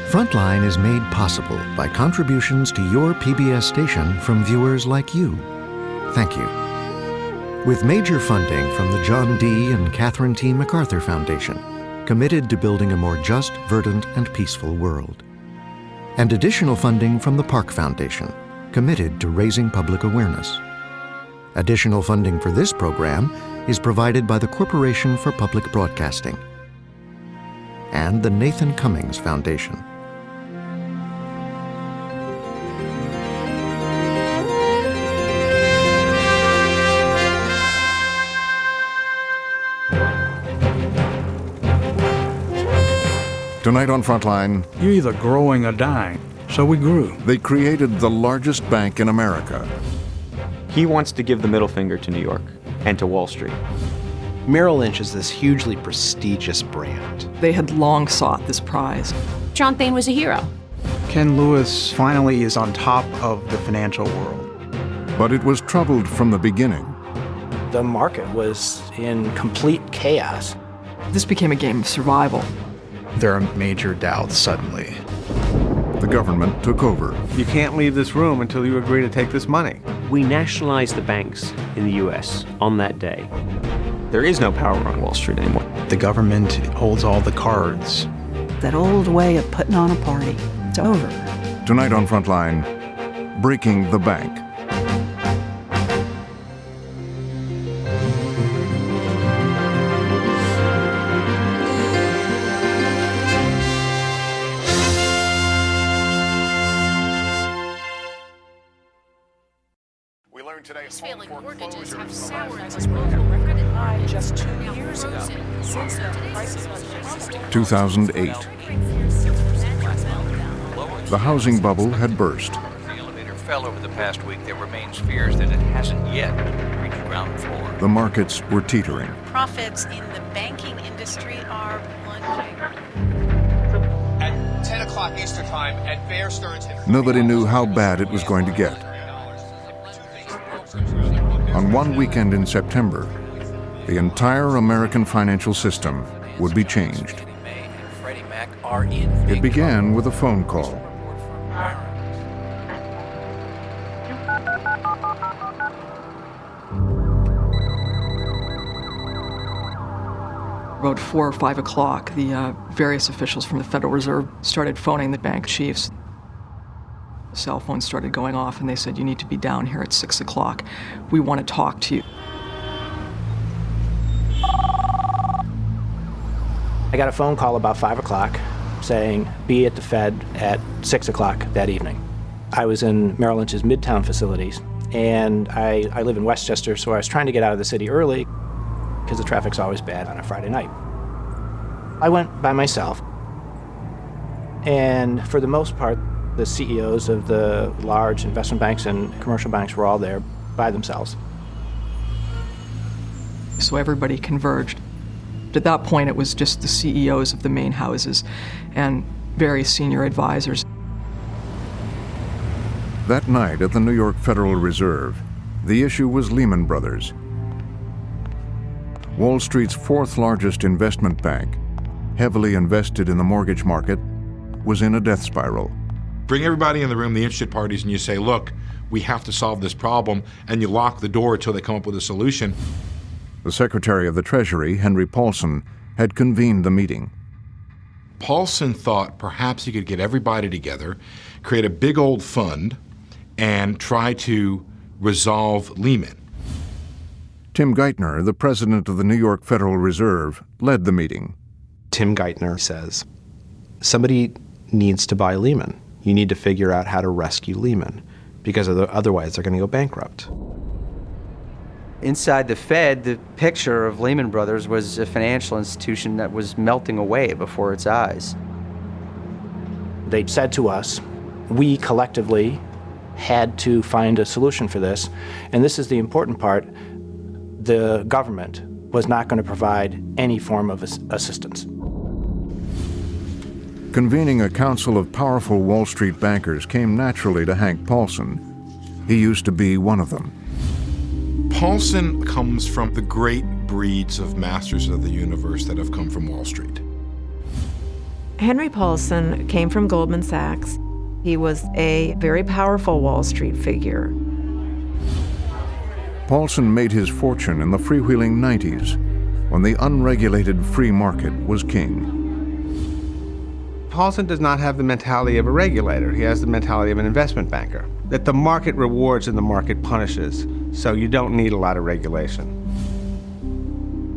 Frontline is made possible by contributions to your PBS station from viewers like you. Thank you. With major funding from the John D. and Catherine T. MacArthur Foundation, committed to building a more just, verdant, and peaceful world. And additional funding from the Park Foundation, committed to raising public awareness. Additional funding for this program is provided by the Corporation for Public Broadcasting and the Nathan Cummings Foundation. Tonight on Frontline, You're either growing or dying, so we grew. they created the largest bank in America. He wants to give the middle finger to New York and to Wall Street. Merrill Lynch is this hugely prestigious brand. They had long sought this prize. John Thane was a hero. Ken Lewis finally is on top of the financial world. But it was troubled from the beginning. The market was in complete chaos. This became a game of survival. There are major doubts suddenly. The government took over. You can't leave this room until you agree to take this money. We nationalized the banks in the U.S. on that day. There is no power on Wall Street anymore. The government holds all the cards. That old way of putting on a party, it's over. Tonight on Frontline, Breaking the Bank. Failing mortgages have soured as local credit markets just 2 years ago. 2008. The housing bubble had burst. The elevator fell over the past week. There remains fears that it hasn't yet reached ground floor. The markets were teetering. Profits in the banking industry are plunging. At 10 o'clock Eastern Time at Bear Stearns. Nobody knew how bad it was going to get. On one weekend in September, the entire American financial system would be changed. It began with a phone call. About 4 or 5 o'clock, the various officials from the Federal Reserve started phoning the bank chiefs. Cell phones started going off, and they said, "You need to be down here at 6 o'clock. We want to talk to you." I got a phone call about 5 o'clock saying, be at the Fed at 6 o'clock that evening. I was in Merrill Lynch's Midtown facilities, and I live in Westchester, so I was trying to get out of the city early because the traffic's always bad on a Friday night. I went by myself, and for the most part, the CEOs of the large investment banks and commercial banks were all there by themselves. So everybody converged. At that point, it was just the CEOs of the main houses and very senior advisors. That night at the New York Federal Reserve, the issue was Lehman Brothers. Wall Street's fourth largest investment bank, heavily invested in the mortgage market, was in a death spiral. Bring everybody in the room, the interested parties, and you say, look, we have to solve this problem, and you lock the door until they come up with a solution. The Secretary of the Treasury, Henry Paulson, had convened the meeting. Paulson thought perhaps he could get everybody together, create a big old fund, and try to resolve Lehman. Tim Geithner, the president of the New York Federal Reserve, led the meeting. Tim Geithner says, somebody needs to buy Lehman. You need to figure out how to rescue Lehman, because otherwise they're going to go bankrupt. Inside the Fed, the picture of Lehman Brothers was a financial institution that was melting away before its eyes. They said to us, we collectively had to find a solution for this, and this is the important part. The government was not going to provide any form of assistance. Convening a council of powerful Wall Street bankers came naturally to Hank Paulson. He used to be one of them. Paulson comes from the great breeds of masters of the universe that have come from Wall Street. Henry Paulson came from Goldman Sachs. He was a very powerful Wall Street figure. Paulson made his fortune in the freewheeling 90s, when the unregulated free market was king. Paulson does not have the mentality of a regulator. He has the mentality of an investment banker, that the market rewards and the market punishes, so you don't need a lot of regulation.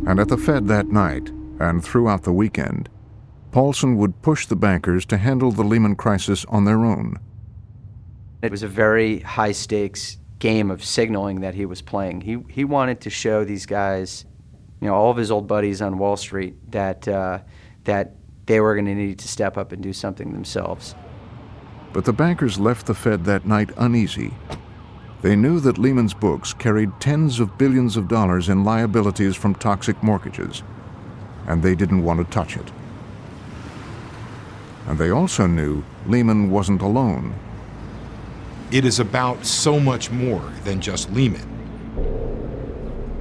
And at the Fed that night, and throughout the weekend, Paulson would push the bankers to handle the Lehman crisis on their own. It was a very high-stakes game of signaling that he was playing. He wanted to show these guys, all of his old buddies on Wall Street, that they were going to need to step up and do something themselves. But the bankers left the Fed that night uneasy. They knew that Lehman's books carried tens of billions of dollars in liabilities from toxic mortgages, and they didn't want to touch it. And they also knew Lehman wasn't alone. It is about so much more than just Lehman.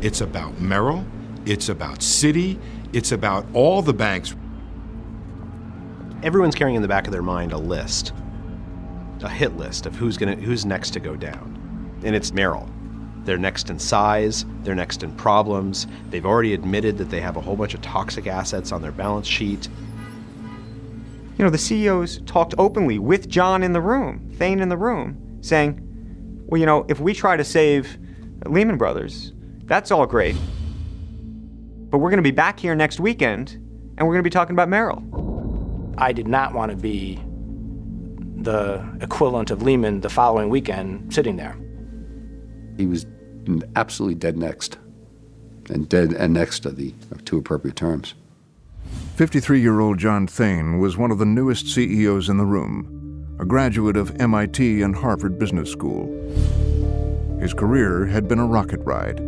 It's about Merrill, it's about Citi, it's about all the banks. Everyone's carrying in the back of their mind a list, a hit list of who's next to go down. And it's Merrill. They're next in size, they're next in problems. They've already admitted that they have a whole bunch of toxic assets on their balance sheet. The CEOs talked openly with John in the room, Thane in the room, saying, well, if we try to save Lehman Brothers, that's all great. But we're going to be back here next weekend, and we're going to be talking about Merrill. I did not want to be the equivalent of Lehman the following weekend sitting there. He was absolutely dead next, and dead and next are the two appropriate terms. 53-year-old John Thane was one of the newest CEOs in the room, a graduate of MIT and Harvard Business School. His career had been a rocket ride.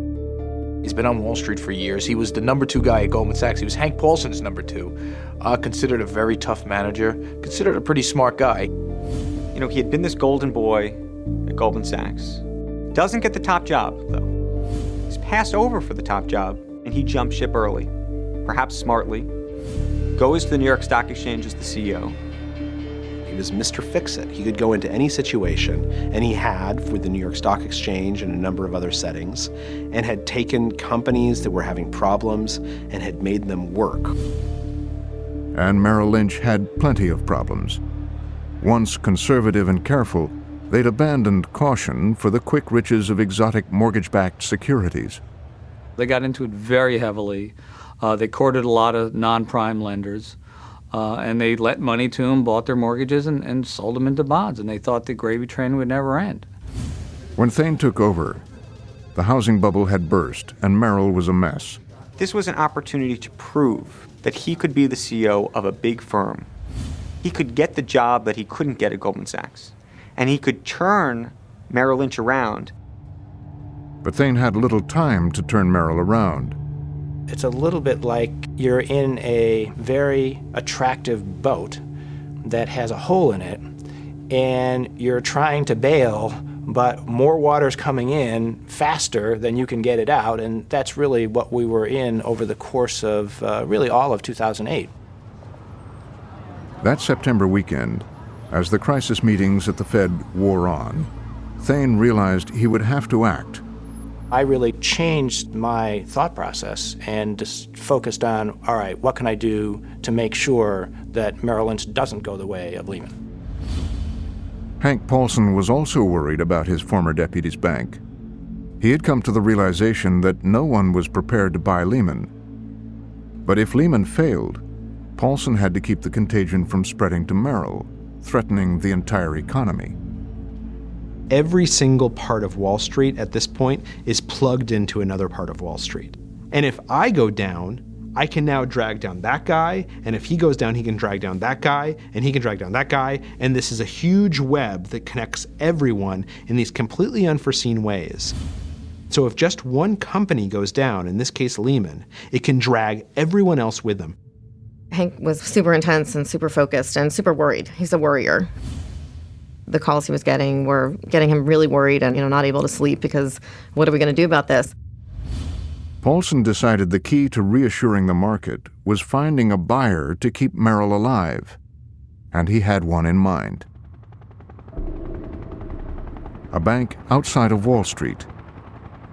He's been on Wall Street for years. He was the number 2 guy at Goldman Sachs. He was Hank Paulson's number 2. Considered a very tough manager, considered a pretty smart guy. He had been this golden boy at Goldman Sachs. Doesn't get the top job, though. He's passed over for the top job, and he jumped ship early, perhaps smartly, goes to the New York Stock Exchange as the CEO. He was Mr. Fix-It. He could go into any situation, and he had for the New York Stock Exchange and a number of other settings, and had taken companies that were having problems and had made them work. And Merrill Lynch had plenty of problems. Once conservative and careful, they'd abandoned caution for the quick riches of exotic mortgage-backed securities. They got into it very heavily. They courted a lot of non-prime lenders. And they let money to them, bought their mortgages, and sold them into bonds. And they thought the gravy train would never end. When Thane took over, the housing bubble had burst, and Merrill was a mess. This was an opportunity to prove that he could be the CEO of a big firm. He could get the job that he couldn't get at Goldman Sachs. And he could turn Merrill Lynch around. But Thane had little time to turn Merrill around. It's a little bit like you're in a very attractive boat that has a hole in it, and you're trying to bail, but more water's coming in faster than you can get it out, and that's really what we were in over the course of really all of 2008. That September weekend, as the crisis meetings at the Fed wore on, Thane realized he would have to act. I really changed my thought process and just focused on, all right, what can I do to make sure that Merrill Lynch doesn't go the way of Lehman? Hank Paulson was also worried about his former deputy's bank. He had come to the realization that no one was prepared to buy Lehman. But if Lehman failed, Paulson had to keep the contagion from spreading to Merrill, threatening the entire economy. Every single part of Wall Street at this point is plugged into another part of Wall Street. And if I go down, I can now drag down that guy, and if he goes down, he can drag down that guy, and he can drag down that guy, and this is a huge web that connects everyone in these completely unforeseen ways. So if just one company goes down, in this case Lehman, it can drag everyone else with them. Hank was super intense and super focused and super worried. He's a worrier. The calls he was getting were getting him really worried and, not able to sleep because what are we going to do about this? Paulson decided the key to reassuring the market was finding a buyer to keep Merrill alive. and he had one in mind. A bank outside of Wall Street.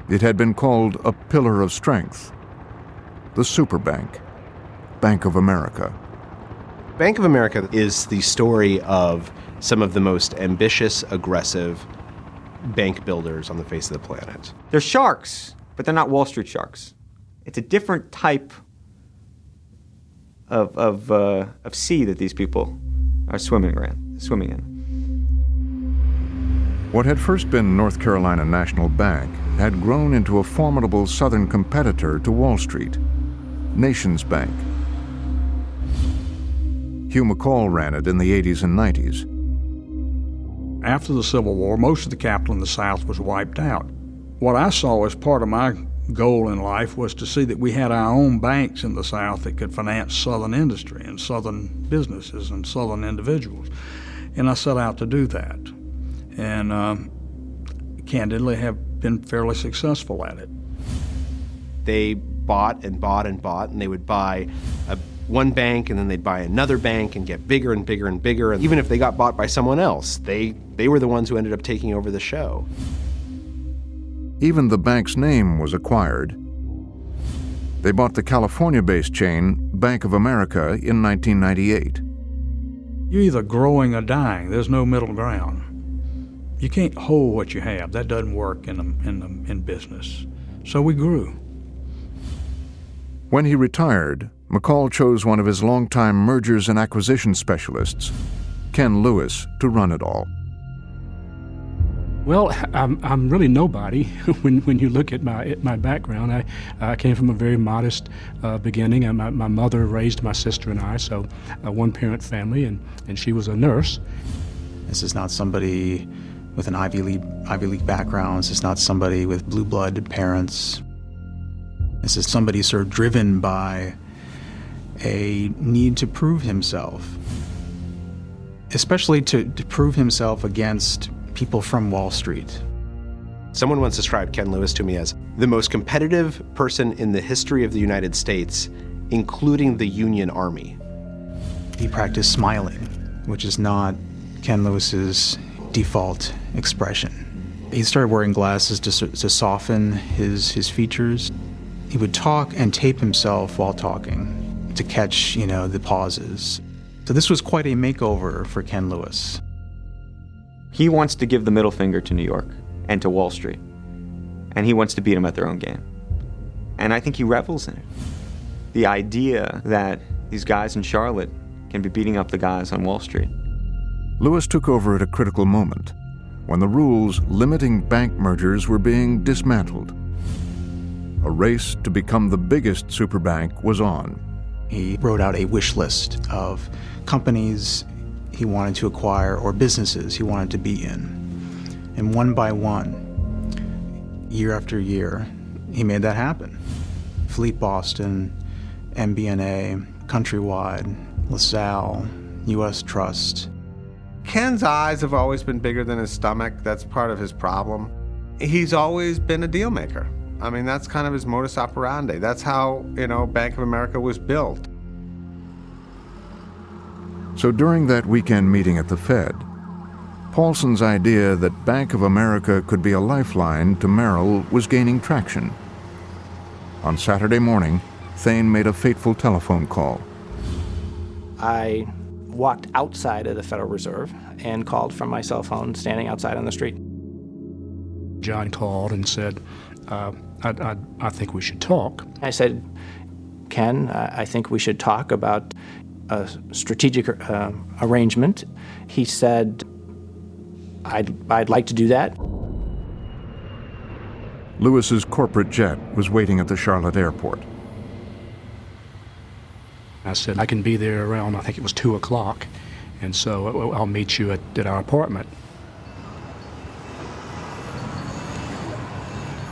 It had been called a pillar of strength. The superbank, Bank of America. Bank of America is the story of some of the most ambitious, aggressive bank builders on the face of the planet. They're sharks, but they're not Wall Street sharks. It's a different type of sea that these people are swimming in. What had first been North Carolina National Bank had grown into a formidable southern competitor to Wall Street, Nations Bank. Hugh McCall ran it in the 80s and 90s. After the Civil War, most of the capital in the South was wiped out. What I saw as part of my goal in life was to see that we had our own banks in the South that could finance Southern industry and Southern businesses and Southern individuals. And I set out to do that. And candidly have been fairly successful at it. They bought and bought and bought, and they would buy one bank, and then they'd buy another bank and get bigger and bigger and bigger. And even if they got bought by someone else, they were the ones who ended up taking over the show. Even the bank's name was acquired. They bought the California-based chain Bank of America in 1998. You're either growing or dying. There's no middle ground. You can't hold what you have. That doesn't work in business. So we grew. When he retired, McCall chose one of his longtime mergers and acquisition specialists, Ken Lewis, to run it all. Well, I'm really nobody when you look at my background. I came from a very modest beginning. My mother raised my sister and I, so a one-parent family, and she was a nurse. This is not somebody with an Ivy League background. This is not somebody with blue-blooded parents. This is somebody sort of driven by a need to prove himself, especially to prove himself against people from Wall Street. Someone once described Ken Lewis to me as the most competitive person in the history of the United States, including the Union Army. He practiced smiling, which is not Ken Lewis's default expression. He started wearing glasses to soften his features. He would talk and tape himself while talking to catch, the pauses. So this was quite a makeover for Ken Lewis. He wants to give the middle finger to New York and to Wall Street, and he wants to beat them at their own game. And I think he revels in it. The idea that these guys in Charlotte can be beating up the guys on Wall Street. Lewis took over at a critical moment, when the rules limiting bank mergers were being dismantled. A race to become the biggest superbank was on. He wrote out a wish list of companies he wanted to acquire or businesses he wanted to be in. And one by one, year after year, he made that happen. Fleet Boston, MBNA, Countrywide, LaSalle, U.S. Trust. Ken's eyes have always been bigger than his stomach. That's part of his problem. He's always been a deal maker. I mean, that's kind of his modus operandi. That's how, Bank of America was built. So during that weekend meeting at the Fed, Paulson's idea that Bank of America could be a lifeline to Merrill was gaining traction. On Saturday morning, Thane made a fateful telephone call. I walked outside of the Federal Reserve and called from my cell phone standing outside on the street. John called and said, I think we should talk. I said, Ken, I think we should talk about a strategic arrangement. He said, I'd like to do that. Lewis's corporate jet was waiting at the Charlotte airport. I said, I can be there around, I think it was 2 o'clock, and so I'll meet you at our apartment.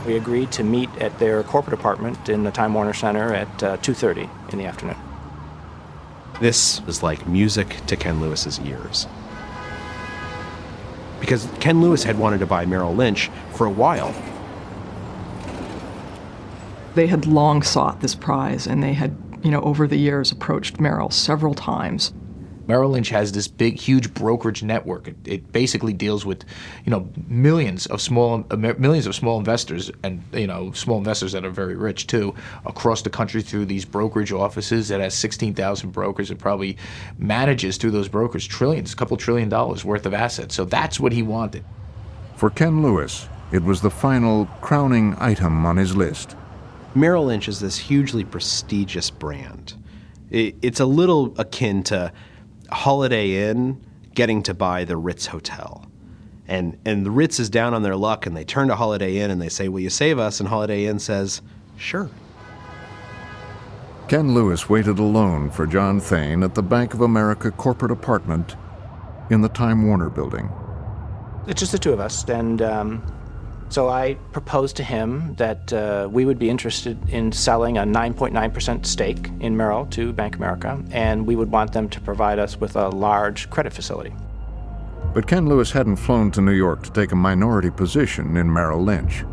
We agreed to meet at their corporate apartment in the Time Warner Center at 2:30 in the afternoon. This was like music to Ken Lewis's ears. Because Ken Lewis had wanted to buy Merrill Lynch for a while. They had long sought this prize, and they had, over the years approached Merrill several times. Merrill Lynch has this big, huge brokerage network. It basically deals with, millions of small investors, and small investors that are very rich too, across the country through these brokerage offices. That has 16,000 brokers. It probably manages through those brokers trillions, a couple $1 trillion worth of assets. So that's what he wanted. For Ken Lewis, it was the final crowning item on his list. Merrill Lynch is this hugely prestigious brand. It's a little akin to Holiday Inn getting to buy the Ritz Hotel. And the Ritz is down on their luck, and they turn to Holiday Inn and they say, "Will you save us?" And Holiday Inn says, "Sure." Ken Lewis waited alone for John Thain at the Bank of America corporate apartment in the Time Warner building. It's just the two of us, and so I proposed to him that we would be interested in selling a 9.9% stake in Merrill to Bank of America, and we would want them to provide us with a large credit facility. But Ken Lewis hadn't flown to New York to take a minority position in Merrill Lynch.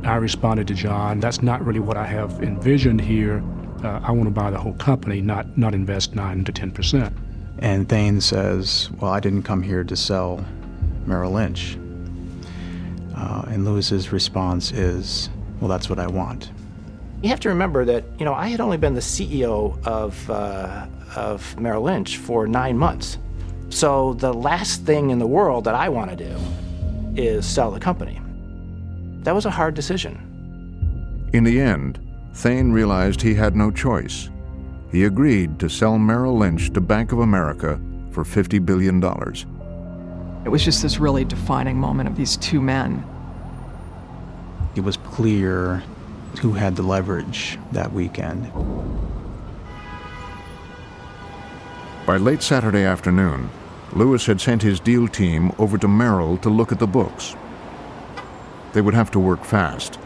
I responded to John, "That's not really what I have envisioned here. I want to buy the whole company, not invest 9 to 10%. And Thain says, "Well, I didn't come here to sell Merrill Lynch." And Lewis's response is, "Well, that's what I want." You have to remember that, I had only been the CEO of Merrill Lynch for 9 months. So the last thing in the world that I want to do is sell the company. That was a hard decision. In the end, Thain realized he had no choice. He agreed to sell Merrill Lynch to Bank of America for $50 billion. It was just this really defining moment of these two men. It was clear who had the leverage that weekend. By late Saturday afternoon, Lewis had sent his deal team over to Merrill to look at the books. They would have to work fast.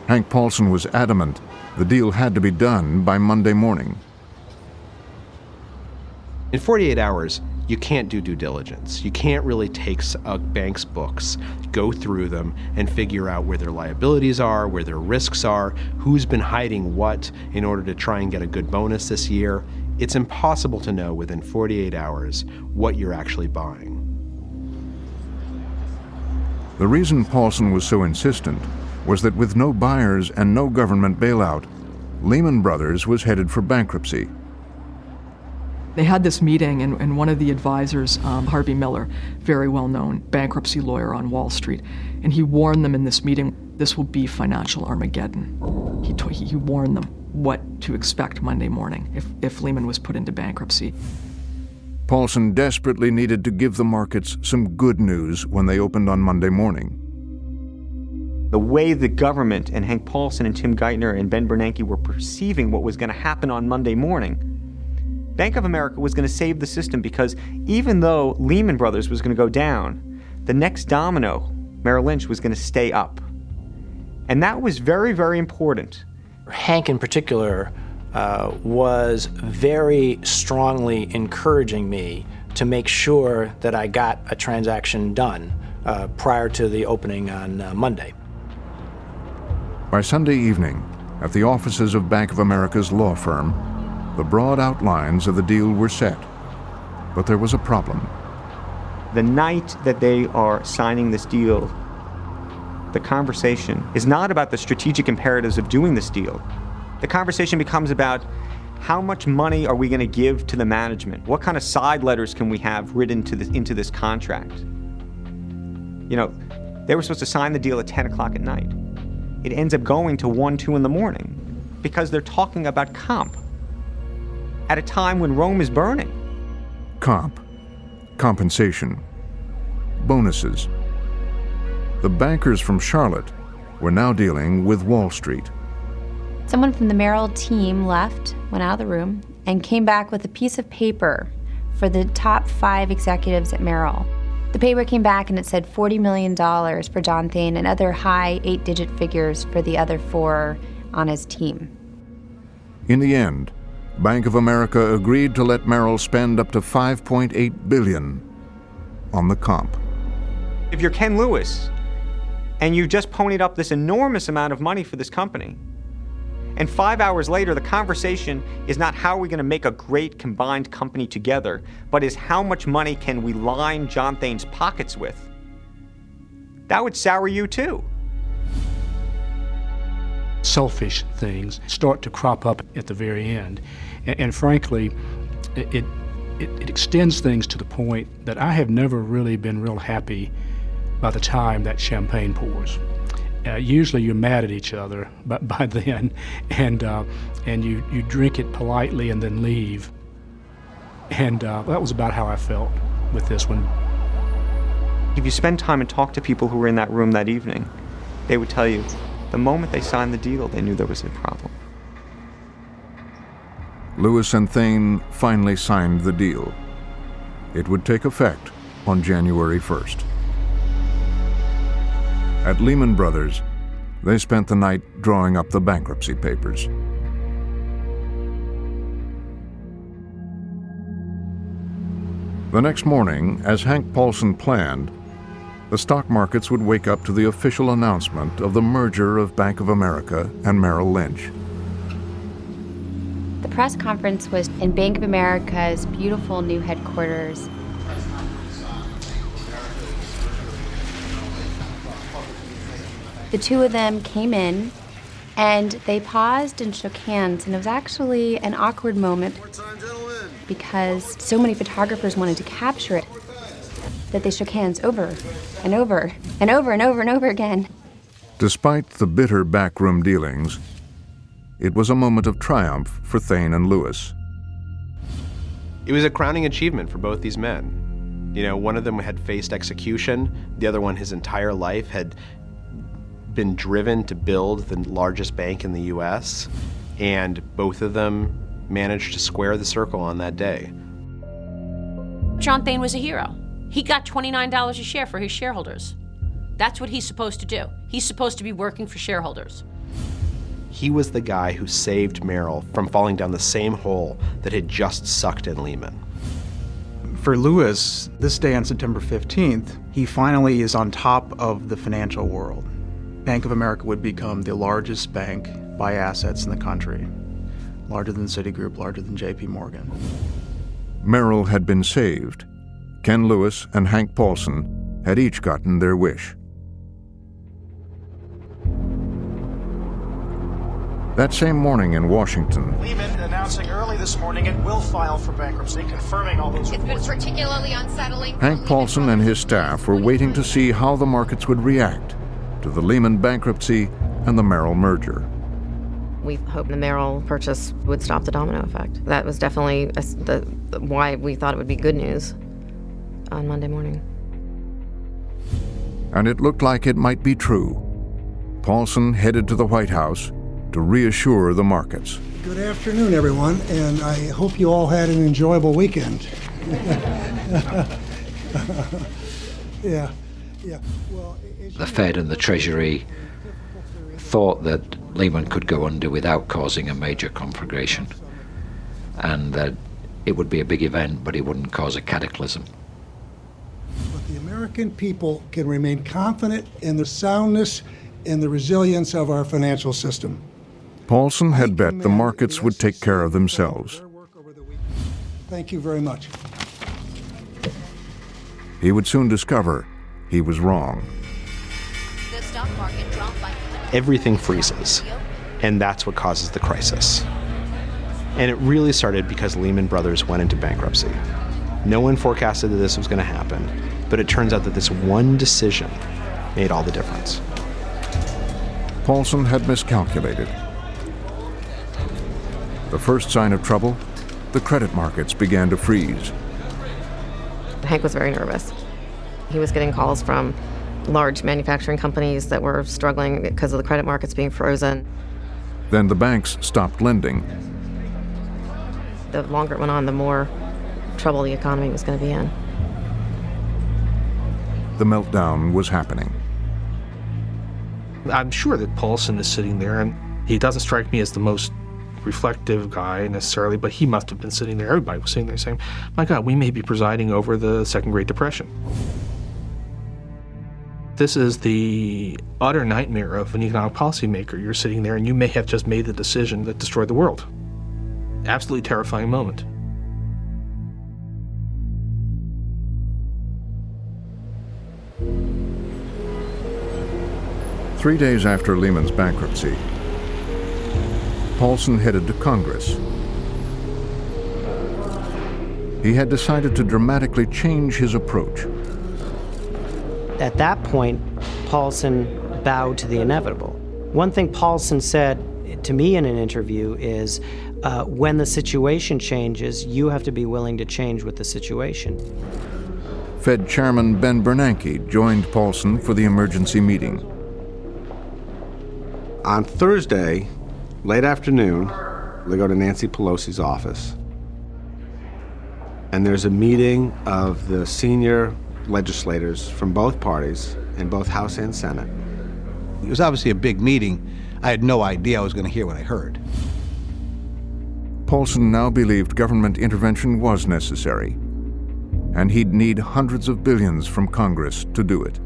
Hank Paulson was adamant the deal had to be done by Monday morning. In 48 hours, you can't do due diligence. You can't really take a bank's books, go through them, and figure out where their liabilities are, where their risks are, who's been hiding what in order to try and get a good bonus this year. It's impossible to know within 48 hours what you're actually buying. The reason Paulson was so insistent was that with no buyers and no government bailout, Lehman Brothers was headed for bankruptcy. They had this meeting, and one of the advisors, Harvey Miller, very well-known bankruptcy lawyer on Wall Street, and he warned them in this meeting, this will be financial Armageddon. He warned them what to expect Monday morning if Lehman was put into bankruptcy. Paulson desperately needed to give the markets some good news when they opened on Monday morning. The way the government and Hank Paulson and Tim Geithner and Ben Bernanke were perceiving what was going to happen on Monday morning, Bank of America was going to save the system, because even though Lehman Brothers was going to go down, the next domino, Merrill Lynch, was going to stay up. And that was very, very important. Hank in particular was very strongly encouraging me to make sure that I got a transaction done prior to the opening on Monday. By Sunday evening, at the offices of Bank of America's law firm, the broad outlines of the deal were set. But there was a problem. The night that they are signing this deal, the conversation is not about the strategic imperatives of doing this deal. The conversation becomes about how much money are we going to give to the management? What kind of side letters can we have written into this contract? They were supposed to sign the deal at 10 o'clock at night. It ends up going to 1, 2 in the morning because they're talking about comp at a time when Rome is burning. Comp, compensation, bonuses. The bankers from Charlotte were now dealing with Wall Street. Someone from the Merrill team left, went out of the room, and came back with a piece of paper for the top 5 executives at Merrill. The paper came back and it said $40 million for John Thain and other high 8-digit figures for the other 4 on his team. In the end, Bank of America agreed to let Merrill spend up to $5.8 billion on the comp. If you're Ken Lewis and you just ponied up this enormous amount of money for this company, And 5 hours later, the conversation is not how are we going to make a great combined company together, but is how much money can we line John Thane's pockets with? That would sour you too. Selfish things start to crop up at the very end. And frankly, it extends things to the point that I have never really been real happy by the time that champagne pours. Usually you're mad at each other by then, and you drink it politely and then leave. And that was about how I felt with this one. If you spend time and talk to people who were in that room that evening, they would tell you the moment they signed the deal, they knew there was a problem. Lewis and Thane finally signed the deal. It would take effect on January 1st. At Lehman Brothers, they spent the night drawing up the bankruptcy papers. The next morning, as Hank Paulson planned, the stock markets would wake up to the official announcement of the merger of Bank of America and Merrill Lynch. The press conference was in Bank of America's beautiful new headquarters. The two of them came in, and they paused and shook hands, and it was actually an awkward moment because so many photographers wanted to capture it that they shook hands over and over and over and over and over again. Despite the bitter backroom dealings, it was a moment of triumph for Thane and Lewis. It was a crowning achievement for both these men. You know, one of them had faced execution, the other one his entire life had been driven to build the largest bank in the US, and both of them managed to square the circle on that day. John Thane was a hero. He got $29 a share for his shareholders. That's what he's supposed to do. He's supposed to be working for shareholders. He was the guy who saved Merrill from falling down the same hole that had just sucked in Lehman. For Lewis, this day on September 15th, he finally is on top of the financial world. Bank of America would become the largest bank by assets in the country, larger than Citigroup, larger than JP Morgan. Merrill had been saved. Ken Lewis and Hank Paulson had each gotten their wish. That same morning in Washington, Lehman announcing early this morning it will file for bankruptcy, confirming all those reports. It's been particularly unsettling. Hank Paulson and his staff were waiting to see how the markets would react to the Lehman bankruptcy and the Merrill merger. We hoped the Merrill purchase would stop the domino effect. That was definitely why we thought it would be good news on Monday morning. And it looked like it might be true. Paulson headed to the White House to reassure the markets. Good afternoon, everyone, and I hope you all had an enjoyable weekend. Yeah. Well, the Fed and the Treasury thought that Lehman could go under without causing a major conflagration, and that it would be a big event, but it wouldn't cause a cataclysm. But the American people can remain confident in the soundness and the resilience of our financial system. Paulson had bet the markets would take care of themselves. Thank you very much. He would soon discover he was wrong. The stock market dropped by... Everything freezes, and that's what causes the crisis. And it really started because Lehman Brothers went into bankruptcy. No one forecasted that this was going to happen, but it turns out that this one decision made all the difference. Paulson had miscalculated. The first sign of trouble, the credit markets began to freeze. Hank was very nervous. He was getting calls from large manufacturing companies that were struggling because of the credit markets being frozen. Then the banks stopped lending. The longer it went on, the more trouble the economy was going to be in. The meltdown was happening. I'm sure that Paulson is sitting there, and he doesn't strike me as the most reflective guy necessarily, but he must have been sitting there. Everybody was sitting there saying, my God, we may be presiding over the Second Great Depression. This is the utter nightmare of an economic policymaker. You're sitting there and you may have just made the decision that destroyed the world. Absolutely terrifying moment. Three days after Lehman's bankruptcy, Paulson headed to Congress. He had decided to dramatically change his approach. At that point, Paulson bowed to the inevitable. One thing Paulson said to me in an interview is, when the situation changes, you have to be willing to change with the situation. Fed Chairman Ben Bernanke joined Paulson for the emergency meeting. On Thursday, late afternoon, they go to Nancy Pelosi's office. And there's a meeting of the senior legislators from both parties in both House and Senate. It was obviously a big meeting. I had no idea I was going to hear what I heard. Paulson now believed government intervention was necessary, and he'd need hundreds of billions from Congress to do it.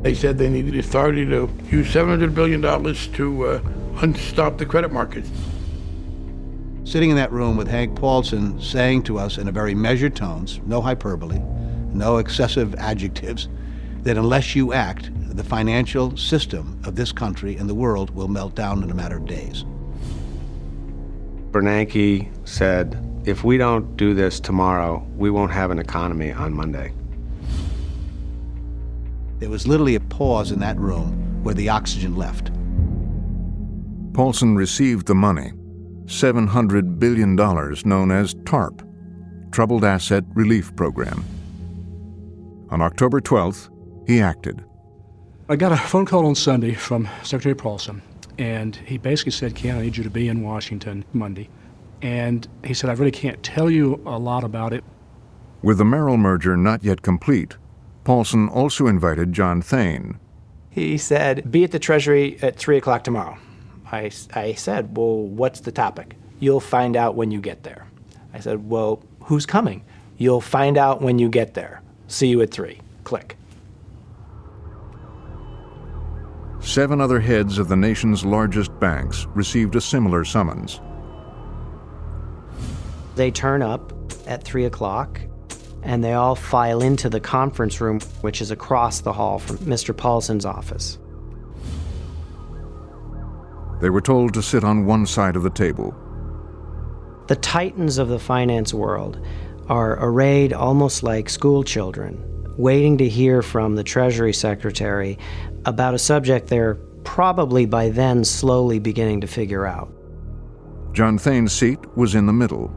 They said they needed authority to use $700 billion to unstop the credit markets. Sitting in that room with Hank Paulson saying to us in a very measured tones, no hyperbole, no excessive adjectives, that unless you act, the financial system of this country and the world will melt down in a matter of days. Bernanke said, if we don't do this tomorrow, we won't have an economy on Monday. There was literally a pause in that room where the oxygen left. Paulson received the money, $700 billion known as TARP, Troubled Asset Relief Program. On October 12th, he acted. I got a phone call on Sunday from Secretary Paulson, and he basically said, Ken, I need you to be in Washington Monday. And he said, I really can't tell you a lot about it. With the Merrill merger not yet complete, Paulson also invited John Thain. He said, be at the Treasury at 3 o'clock tomorrow. I said, well, what's the topic? You'll find out when you get there. I said, well, who's coming? You'll find out when you get there. See you at 3. Click. 7 other heads of the nation's largest banks received a similar summons. They turn up at 3 o'clock, and they all file into the conference room, which is across the hall from Mr. Paulson's office. They were told to sit on one side of the table. The titans of the finance world are arrayed almost like school children, waiting to hear from the Treasury Secretary about a subject they're probably by then slowly beginning to figure out. John Thain's seat was in the middle.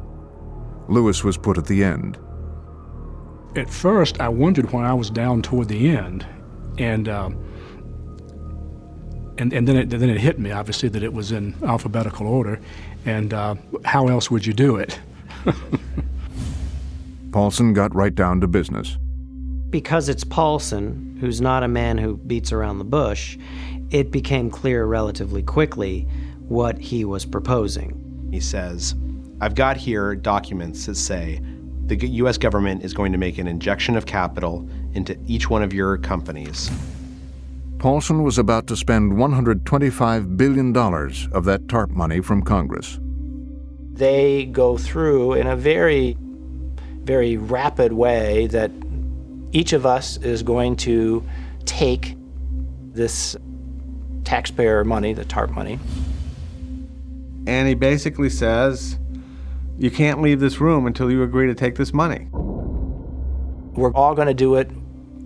Lewis was put at the end. At first, I wondered when I was down toward the end, and then it hit me, obviously, that it was in alphabetical order, and how else would you do it? Paulson got right down to business. Because it's Paulson, who's not a man who beats around the bush, it became clear relatively quickly what he was proposing. He says, I've got here documents that say the U.S. government is going to make an injection of capital into each one of your companies. Paulson was about to spend $125 billion of that TARP money from Congress. They go through in a very, very rapid way that each of us is going to take this taxpayer money, the TARP money. And he basically says, you can't leave this room until you agree to take this money. We're all going to do it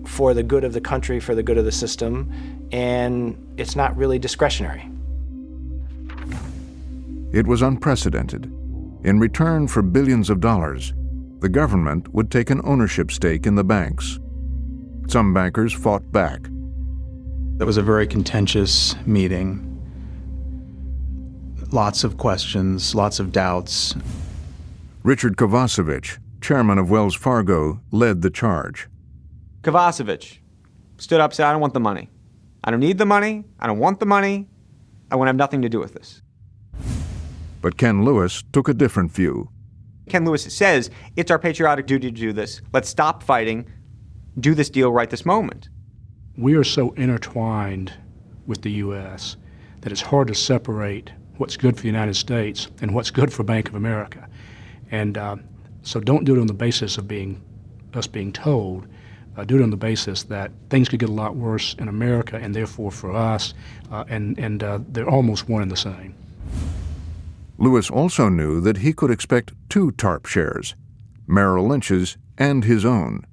for the good of the country, for the good of the system, and it's not really discretionary. It was unprecedented. In return for billions of dollars, the government would take an ownership stake in the banks. Some bankers fought back. That was a very contentious meeting. Lots of questions, lots of doubts. Richard Kovacevic, chairman of Wells Fargo, led the charge. Kovacevic stood up and said, I don't want the money. I don't need the money. I don't want the money. I want to have nothing to do with this. But Ken Lewis took a different view. Ken Lewis says, it's our patriotic duty to do this. Let's stop fighting. Do this deal right this moment. We are so intertwined with the U.S. that it's hard to separate what's good for the United States and what's good for Bank of America. And so don't do it on the basis of us being told. Do it on the basis that things could get a lot worse in America and therefore for us, and they're almost one and the same. Lewis also knew that he could expect two TARP shares, Merrill Lynch's and his own.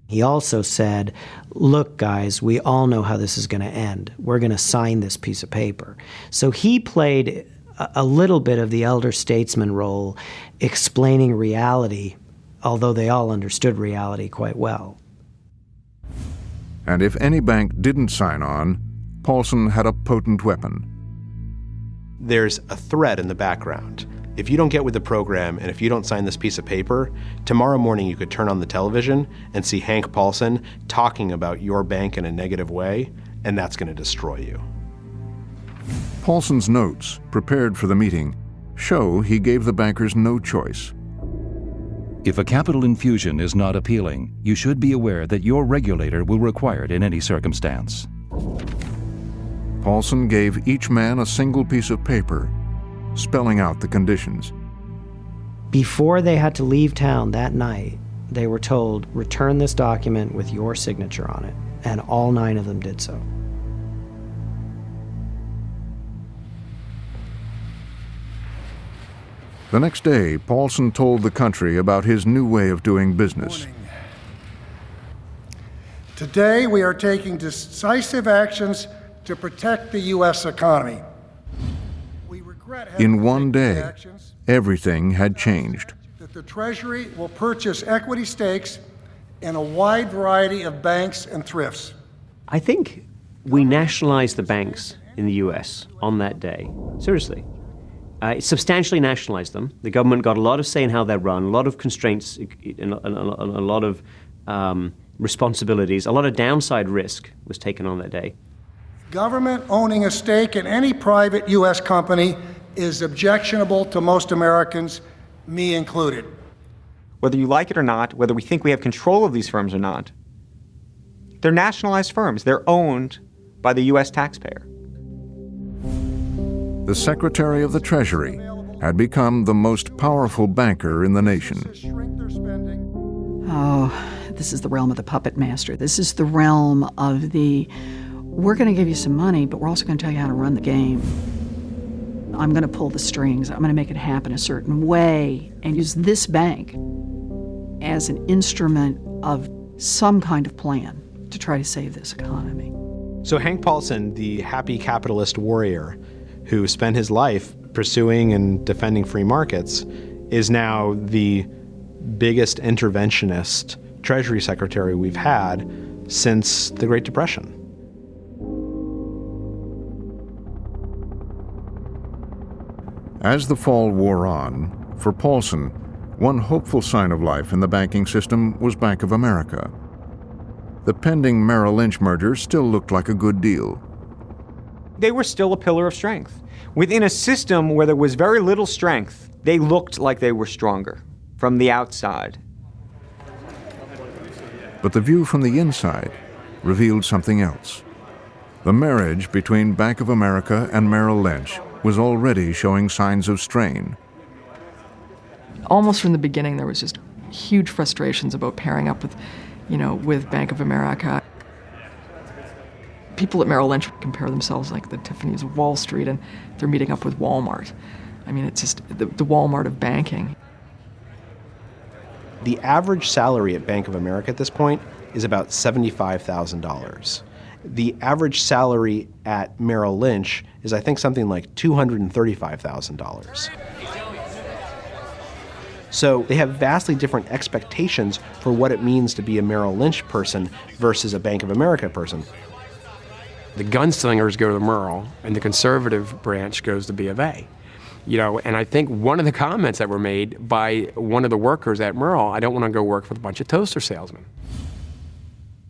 He also said, look, guys, we all know how this is going to end. We're going to sign this piece of paper. So he played a little bit of the elder statesman role, explaining reality, although they all understood reality quite well. And if any bank didn't sign on, Paulson had a potent weapon. There's a threat in the background. If you don't get with the program and if you don't sign this piece of paper, tomorrow morning you could turn on the television and see Hank Paulson talking about your bank in a negative way, and that's going to destroy you. Paulson's notes, prepared for the meeting, show he gave the bankers no choice. If a capital infusion is not appealing, you should be aware that your regulator will require it in any circumstance. Paulson gave each man a single piece of paper, spelling out the conditions. Before they had to leave town that night, they were told, return this document with your signature on it, and all 9 of them did so. The next day, Paulson told the country about his new way of doing business. Today, we are taking decisive actions to protect the U.S. economy. In one day, everything had changed. That the Treasury will purchase equity stakes in a wide variety of banks and thrifts. I think we nationalized the banks in the U.S. on that day. Seriously. Substantially nationalized them. The government got a lot of say in how they're run, a lot of constraints, and a lot of responsibilities. A lot of downside risk was taken on that day. Government owning a stake in any private U.S. company is objectionable to most Americans, me included. Whether you like it or not, whether we think we have control of these firms or not, they're nationalized firms. They're owned by the U.S. taxpayer. The Secretary of the Treasury had become the most powerful banker in the nation. Oh, this is the realm of the puppet master. This is the realm of we're going to give you some money, but we're also going to tell you how to run the game. I'm going to pull the strings. I'm going to make it happen a certain way and use this bank as an instrument of some kind of plan to try to save this economy. So Hank Paulson, the happy capitalist warrior who spent his life pursuing and defending free markets, is now the biggest interventionist Treasury Secretary we've had since the Great Depression. As the fall wore on, for Paulson, one hopeful sign of life in the banking system was Bank of America. The pending Merrill Lynch merger still looked like a good deal. They were still a pillar of strength. Within a system where there was very little strength, they looked like they were stronger from the outside. But the view from the inside revealed something else. The marriage between Bank of America and Merrill Lynch was already showing signs of strain. Almost from the beginning, there was just huge frustrations about pairing up with Bank of America. People at Merrill Lynch compare themselves like the Tiffany's of Wall Street, and they're meeting up with Walmart. I mean, it's just the Walmart of banking. The average salary at Bank of America at this point is about $75,000. The average salary at Merrill Lynch is, I think, something like $235,000. So they have vastly different expectations for what it means to be a Merrill Lynch person versus a Bank of America person. The gunslingers go to Merrill, and the conservative branch goes to B of A. And I think one of the comments that were made by one of the workers at Merrill, I don't want to go work with a bunch of toaster salesmen.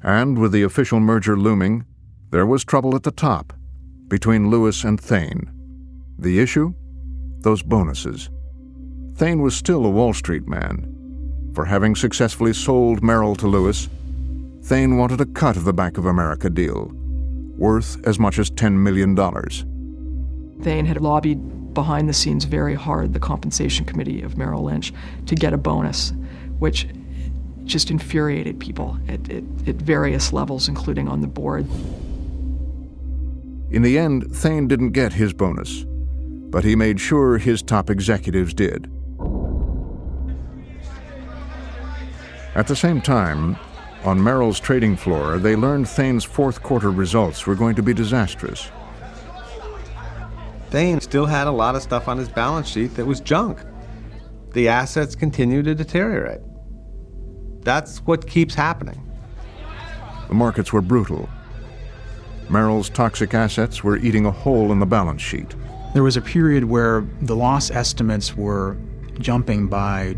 And with the official merger looming, there was trouble at the top between Lewis and Thane. The issue? Those bonuses. Thane was still a Wall Street man. For having successfully sold Merrill to Lewis, Thane wanted a cut of the Bank of America deal, worth as much as $10 million. Thane had lobbied behind the scenes very hard, the compensation committee of Merrill Lynch, to get a bonus, which just infuriated people at various levels, including on the board. In the end, Thane didn't get his bonus, but he made sure his top executives did. At the same time, on Merrill's trading floor, they learned Thane's fourth quarter results were going to be disastrous. Thane still had a lot of stuff on his balance sheet that was junk. The assets continue to deteriorate. That's what keeps happening. The markets were brutal. Merrill's toxic assets were eating a hole in the balance sheet. There was a period where the loss estimates were jumping by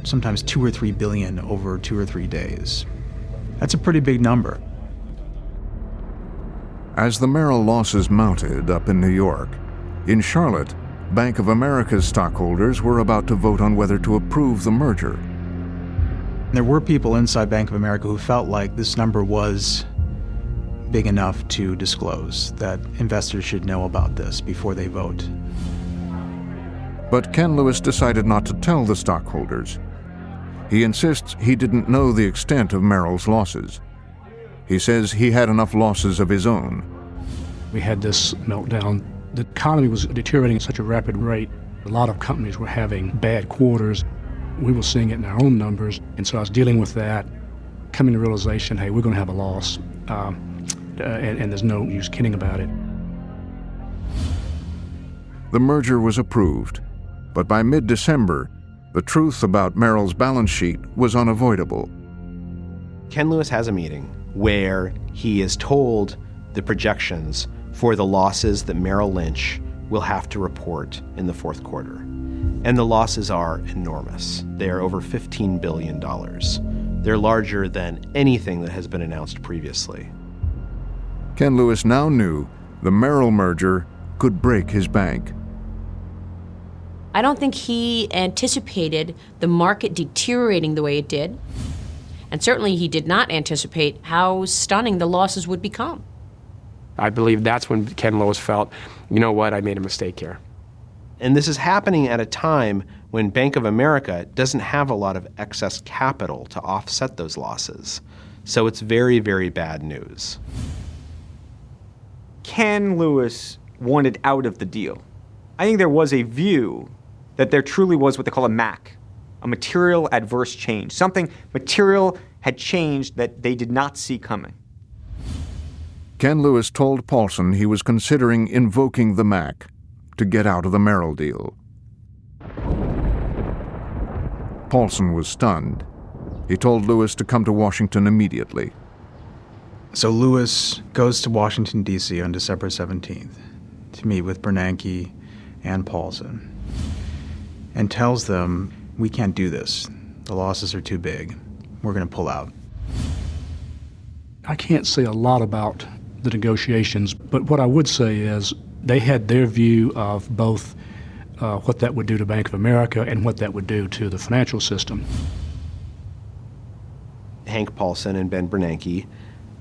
sometimes 2 or 3 billion over 2 or 3 days. That's a pretty big number. As the Merrill losses mounted up in New York, in Charlotte, Bank of America's stockholders were about to vote on whether to approve the merger. There were people inside Bank of America who felt like this number was big enough to disclose, that investors should know about this before they vote. But Ken Lewis decided not to tell the stockholders. He insists he didn't know the extent of Merrill's losses. He says he had enough losses of his own. We had this meltdown. The economy was deteriorating at such a rapid rate. A lot of companies were having bad quarters. We were seeing it in our own numbers, and so I was dealing with that, coming to the realization, hey, we're going to have a loss, and there's no use kidding about it. The merger was approved, but by mid-December, the truth about Merrill's balance sheet was unavoidable. Ken Lewis has a meeting where he is told the projections for the losses that Merrill Lynch will have to report in the fourth quarter. And the losses are enormous. They are over $15 billion. They're larger than anything that has been announced previously. Ken Lewis now knew the Merrill merger could break his bank. I don't think he anticipated the market deteriorating the way it did. And certainly he did not anticipate how stunning the losses would become. I believe that's when Ken Lewis felt, you know what, I made a mistake here. And this is happening at a time when Bank of America doesn't have a lot of excess capital to offset those losses. So it's very, very bad news. Ken Lewis wanted out of the deal. I think there was a view that there truly was what they call a MAC, a material adverse change. Something material had changed that they did not see coming. Ken Lewis told Paulson he was considering invoking the MAC to get out of the Merrill deal. Paulson was stunned. He told Lewis to come to Washington immediately. So Lewis goes to Washington, D.C. on December 17th to meet with Bernanke and Paulson and tells them, we can't do this. The losses are too big. We're going to pull out. I can't say a lot about the negotiations, but what I would say is they had their view of both what that would do to Bank of America and what that would do to the financial system. Hank Paulson and Ben Bernanke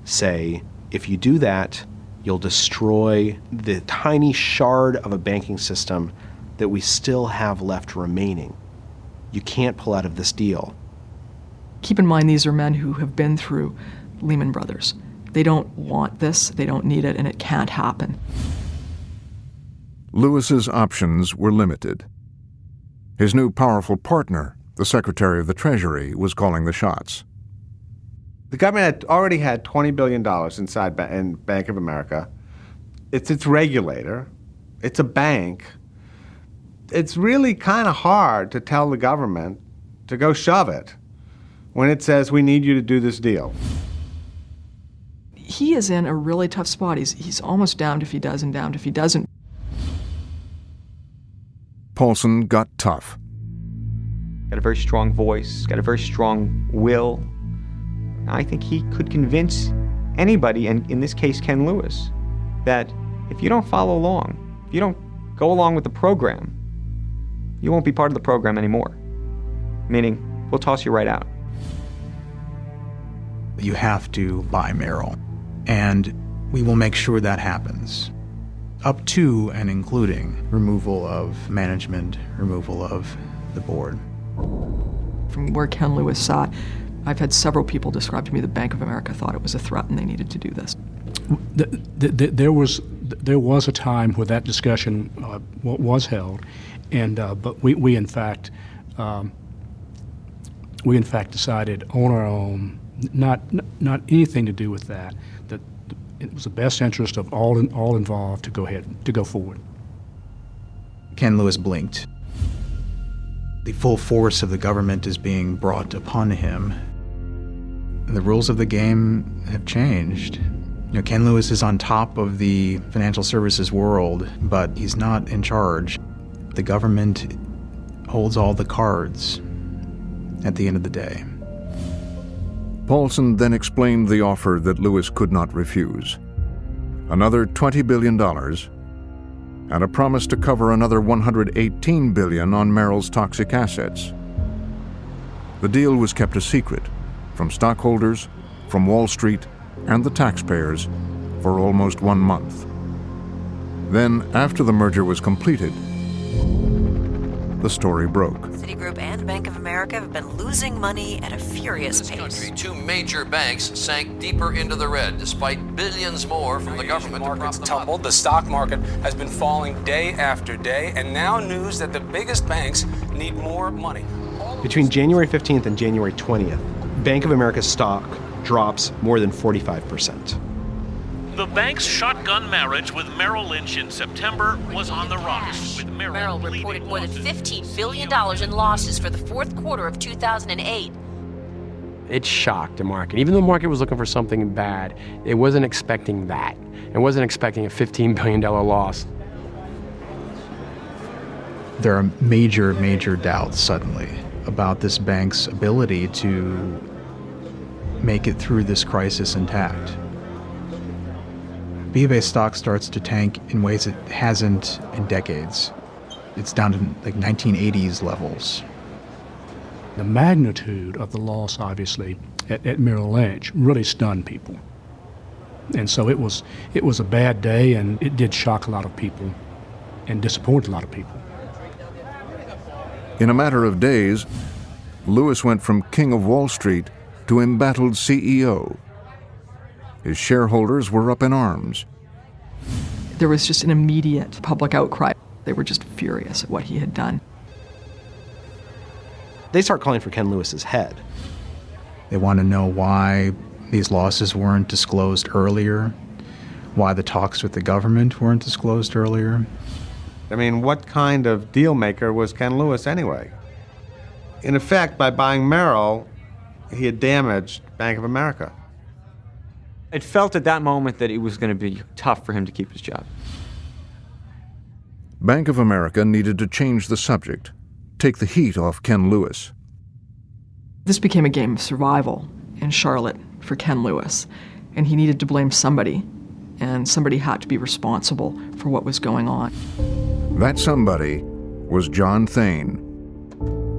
say, if you do that, you'll destroy the tiny shard of a banking system that we still have left remaining. You can't pull out of this deal. Keep in mind, these are men who have been through Lehman Brothers. They don't want this, they don't need it, and it can't happen. Lewis's options were limited. His new powerful partner, the Secretary of the Treasury, was calling the shots. The government had already had $20 billion inside in Bank of America. It's its regulator. It's a bank. It's really kind of hard to tell the government to go shove it when it says, we need you to do this deal. He is in a really tough spot. He's almost damned if he does and damned if he doesn't. Paulson got tough. Got a very strong voice, got a very strong will. I think he could convince anybody, and in this case Ken Lewis, that if you don't follow along, if you don't go along with the program, you won't be part of the program anymore. Meaning, we'll toss you right out. You have to buy Merrill, and we will make sure that happens. Up to and including removal of management, removal of the board. From where Ken Lewis sat, I've had several people describe to me the Bank of America thought it was a threat and they needed to do this. There was a time where that discussion was held, and but we in fact decided on our own, not anything to do with that it was the best interest of all involved to go forward. Ken Lewis blinked. The full force of the government is being brought upon him. The rules of the game have changed. Ken Lewis is on top of the financial services world, but he's not in charge. The government holds all the cards at the end of the day. Paulson then explained the offer that Lewis could not refuse. Another $20 billion and a promise to cover another $118 billion on Merrill's toxic assets. The deal was kept a secret from stockholders, from Wall Street, and the taxpayers for almost 1 month. Then, after the merger was completed, the story broke. Citigroup and Bank of America have been losing money at a furious pace. Country, two major banks sank deeper into the red, despite billions more from the government. Markets tumbled. The stock market has been falling day after day, and now news that the biggest banks need more money. Between January 15th and January 20th, Bank of America's stock drops more than 45%. The bank's shotgun marriage with Merrill Lynch in September was on the rocks. With Merrill reported more than $15 billion in losses for the fourth quarter of 2008. It shocked the market. Even though the market was looking for something bad, it wasn't expecting that. It wasn't expecting a $15 billion loss. There are major, major doubts suddenly about this bank's ability to make it through this crisis intact. B of A stock starts to tank in ways it hasn't in decades. It's down to like 1980s levels. The magnitude of the loss, obviously, at Merrill Lynch really stunned people. And so it was a bad day, and it did shock a lot of people and disappoint a lot of people. In a matter of days, Lewis went from king of Wall Street to embattled CEO. His shareholders were up in arms. There was just an immediate public outcry. They were just furious at what he had done. They start calling for Ken Lewis's head. They want to know why these losses weren't disclosed earlier, why the talks with the government weren't disclosed earlier. I mean, what kind of deal maker was Ken Lewis anyway? In effect, by buying Merrill, he had damaged Bank of America. It felt at that moment that it was going to be tough for him to keep his job. Bank of America needed to change the subject, take the heat off Ken Lewis. This became a game of survival in Charlotte for Ken Lewis, and he needed to blame somebody, and somebody had to be responsible for what was going on. That somebody was John Thain.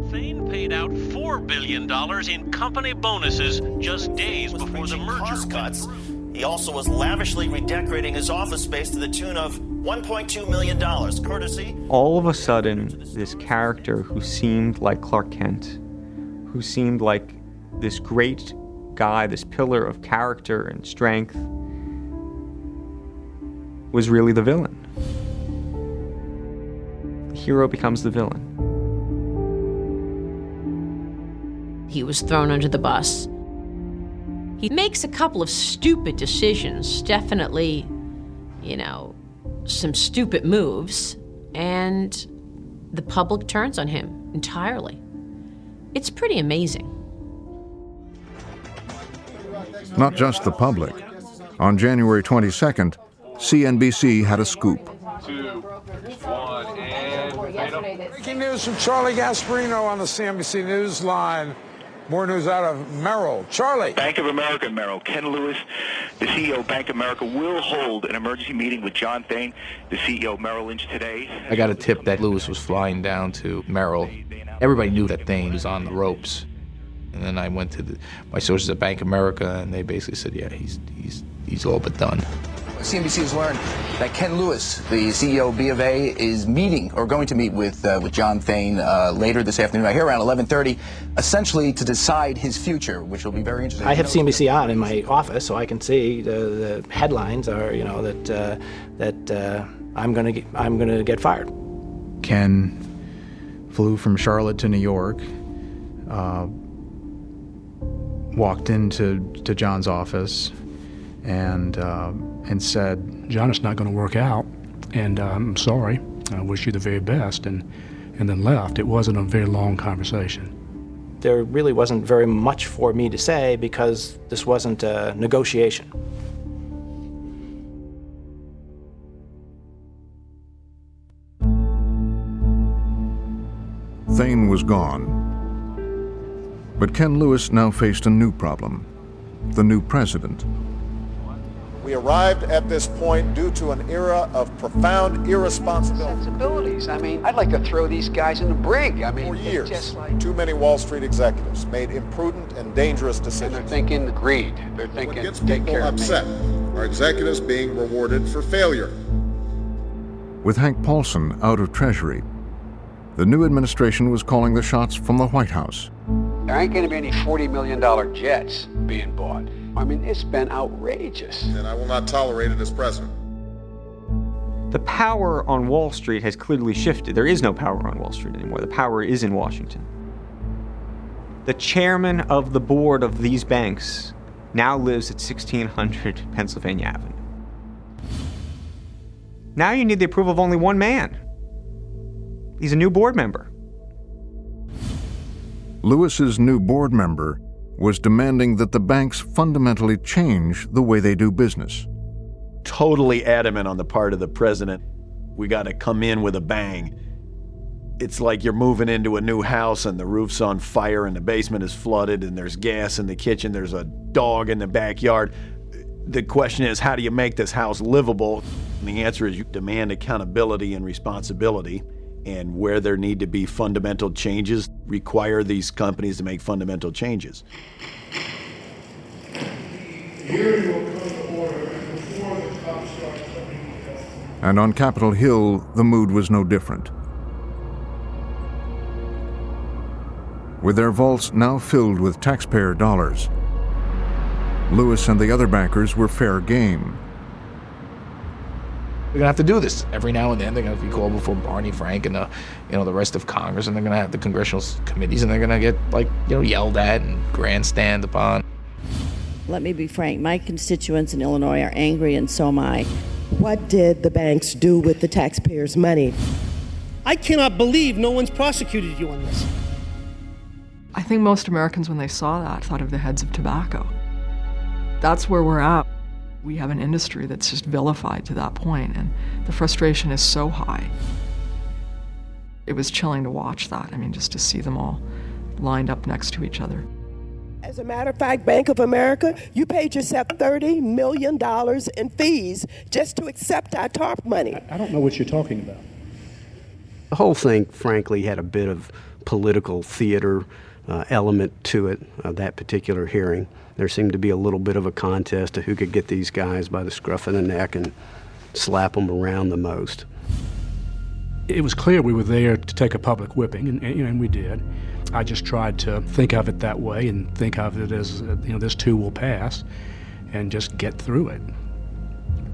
Thain paid out $4 billion in company bonuses just days before the merger. Cost cuts. He also was lavishly redecorating his office space to the tune of $1.2 million, courtesy. All of a sudden, this character who seemed like Clark Kent, who seemed like this great guy, this pillar of character and strength, was really the villain. The hero becomes the villain. He was thrown under the bus. He makes a couple of stupid decisions, definitely, some stupid moves, and the public turns on him entirely. It's pretty amazing. Not just the public. On January 22nd, CNBC had a scoop. 2, 1, and breaking news from Charlie Gasparino on the CNBC Newsline. More news out of Merrill. Charlie. Bank of America, Merrill. Ken Lewis, the CEO of Bank of America, will hold an emergency meeting with John Thain, the CEO of Merrill Lynch, today. I got a tip that Lewis was flying down to Merrill. Everybody knew that Thain was on the ropes. And then I went to my sources at Bank of America, and they basically said, yeah, he's all but done. CNBC has learned that Ken Lewis, the CEO of B of A, is meeting or going to meet with John Thain later this afternoon, right here around 11:30, essentially to decide his future, which will be very interesting. I have CNBC on in my office, so I can see the headlines are, that I'm going to get fired. Ken flew from Charlotte to New York, walked into John's office, and said, "John, it's not going to work out, and I'm sorry. I wish you the very best," and then left. It wasn't a very long conversation. There really wasn't very much for me to say because this wasn't a negotiation. Thain was gone. But Ken Lewis now faced a new problem: the new president. We arrived at this point due to an era of profound irresponsibility. Sensibilities. I mean, I'd like to throw these guys in the brink. I mean, for years, too many Wall Street executives made imprudent and dangerous decisions. They're thinking greed. They're thinking what gets people upset are executives being rewarded for failure. With Hank Paulson out of Treasury, the new administration was calling the shots from the White House. There ain't going to be any $40 million jets being bought. I mean, it's been outrageous. And I will not tolerate it as president. The power on Wall Street has clearly shifted. There is no power on Wall Street anymore. The power is in Washington. The chairman of the board of these banks now lives at 1600 Pennsylvania Avenue. Now you need the approval of only one man. He's a new board member. Lewis's new board member was demanding that the banks fundamentally change the way they do business. Totally adamant on the part of the president, we got to come in with a bang. It's like you're moving into a new house and the roof's on fire and the basement is flooded and there's gas in the kitchen, there's a dog in the backyard. The question is, how do you make this house livable? And the answer is you demand accountability and responsibility. And where there need to be fundamental changes, require these companies to make fundamental changes. And on Capitol Hill, the mood was no different. With their vaults now filled with taxpayer dollars, Lewis and the other bankers were fair game. We're gonna have to do this every now and then. They're gonna be called before Barney Frank and the rest of Congress, and they're gonna have the congressional committees, and they're gonna get yelled at and grandstand upon. Let me be frank. My constituents in Illinois are angry, and so am I. What did the banks do with the taxpayers' money? I cannot believe no one's prosecuted you on this. I think most Americans, when they saw that, thought of the heads of tobacco. That's where we're at. We have an industry that's just vilified to that point, and the frustration is so high. It was chilling to watch that. I mean, just to see them all lined up next to each other. As a matter of fact, Bank of America, you paid yourself $30 million in fees just to accept our TARP money. I don't know what you're talking about. The whole thing, frankly, had a bit of political theater element to it, that particular hearing. There seemed to be a little bit of a contest to who could get these guys by the scruff of the neck and slap them around the most. It was clear we were there to take a public whipping, and we did. I just tried to think of it that way and think of it as, this too will pass, and just get through it.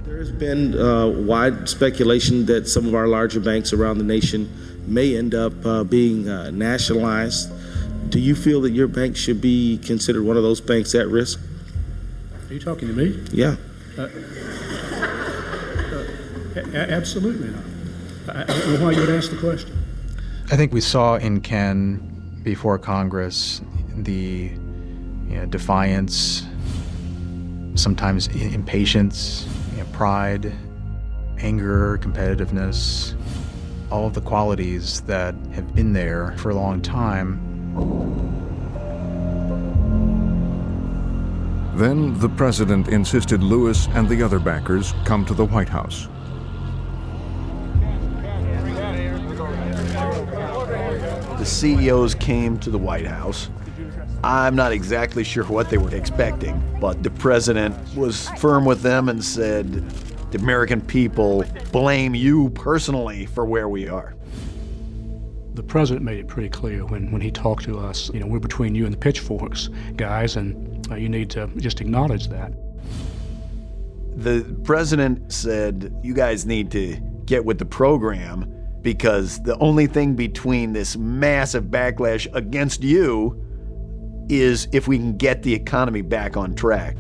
There has been wide speculation that some of our larger banks around the nation may end up being nationalized. Do you feel that your bank should be considered one of those banks at risk? Are you talking to me? Yeah. Absolutely not. I don't know why you would ask the question. I think we saw in Ken before Congress the defiance, sometimes impatience, pride, anger, competitiveness, all of the qualities that have been there for a long time. Then the president insisted Lewis and the other bankers come to the White House. The CEOs came to the White House. I'm not exactly sure what they were expecting, but the president was firm with them and said, the American people blame you personally for where we are. The president made it pretty clear when he talked to us, we're between you and the pitchforks, guys, and you need to just acknowledge that. The president said, you guys need to get with the program because the only thing between this massive backlash against you is if we can get the economy back on track.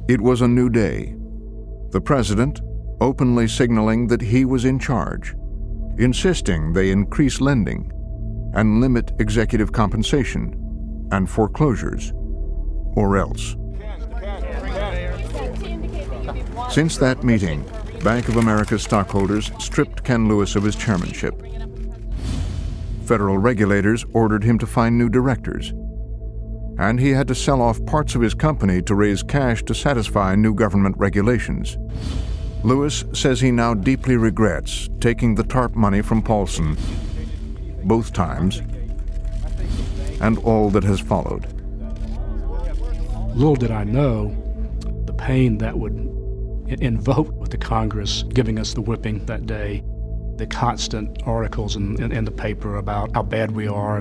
It was a new day. The president openly signaling that he was in charge, insisting they increase lending and limit executive compensation and foreclosures, or else. Since that meeting, Bank of America stockholders stripped Ken Lewis of his chairmanship. Federal regulators ordered him to find new directors, and he had to sell off parts of his company to raise cash to satisfy new government regulations. Lewis says he now deeply regrets taking the TARP money from Paulson, both times, and all that has followed. Little did I know the pain that would invoke with the Congress giving us the whipping that day, the constant articles in the paper about how bad we are,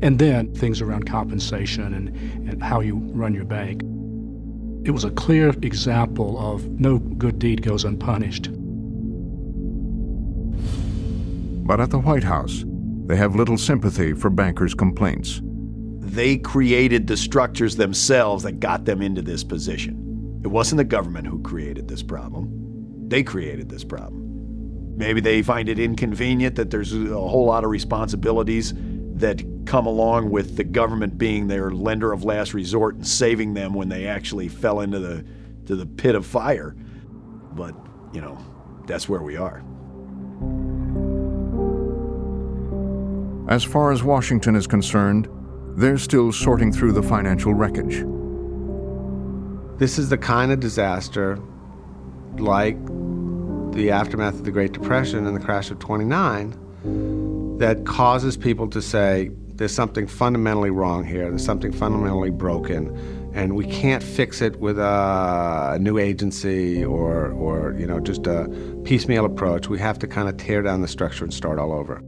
and then things around compensation and how you run your bank. It was a clear example of no good deed goes unpunished. But at the White House, they have little sympathy for bankers' complaints. They created the structures themselves that got them into this position. It wasn't the government who created this problem. They created this problem. Maybe they find it inconvenient that there's a whole lot of responsibilities that come along with the government being their lender of last resort and saving them when they actually fell into the pit of fire. But, that's where we are. As far as Washington is concerned, they're still sorting through the financial wreckage. This is the kind of disaster like the aftermath of the Great Depression and the crash of '29 that causes people to say, there's something fundamentally wrong here, there's something fundamentally broken, and we can't fix it with a new agency or just a piecemeal approach. We have to kind of tear down the structure and start all over.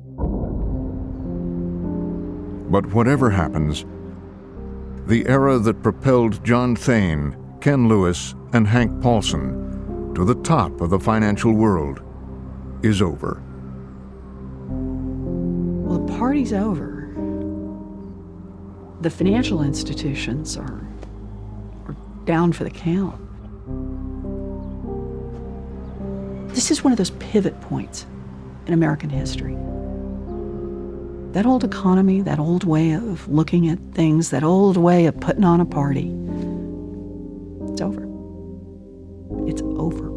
But whatever happens, the era that propelled John Thane, Ken Lewis, and Hank Paulson to the top of the financial world is over. Well, the party's over. The financial institutions are down for the count. This is one of those pivot points in American history. That old economy, that old way of looking at things, that old way of putting on a party, it's over. It's over.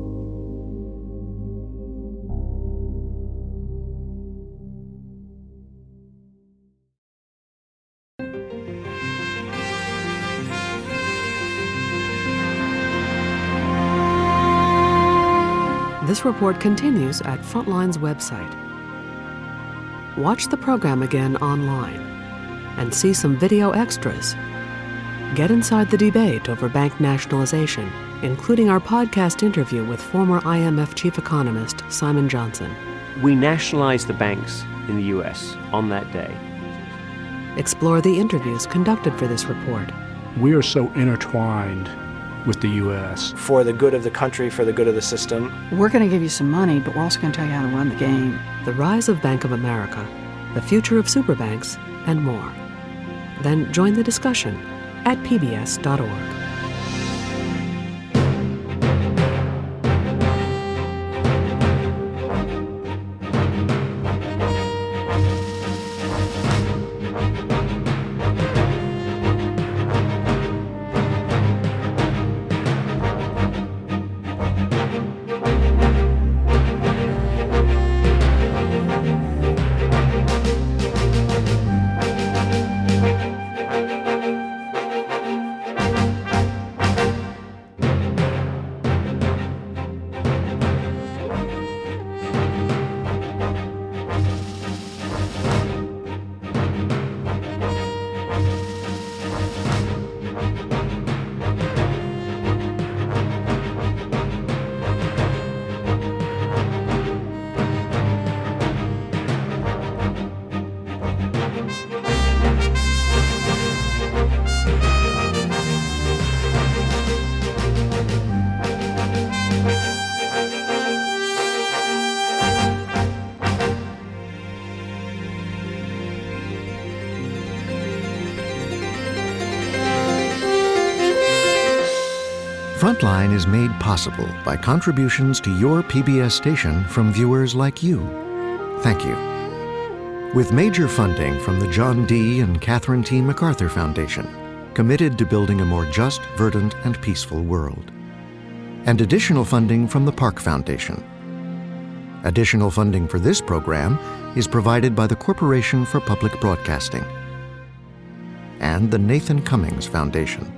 This report continues at Frontline's website. Watch the program again online and see some video extras. Get inside the debate over bank nationalization, including our podcast interview with former IMF chief economist Simon Johnson. We nationalized the banks in the U.S. on that day. Explore the interviews conducted for this report. We are so intertwined with the U.S. For the good of the country, for the good of the system. We're going to give you some money, but we're also going to tell you how to run the game. The rise of Bank of America, the future of superbanks, and more. Then join the discussion at pbs.org. Frontline is made possible by contributions to your PBS station from viewers like you. Thank you. With major funding from the John D. and Catherine T. MacArthur Foundation, committed to building a more just, verdant, and peaceful world. And additional funding from the Park Foundation. Additional funding for this program is provided by the Corporation for Public Broadcasting and the Nathan Cummings Foundation.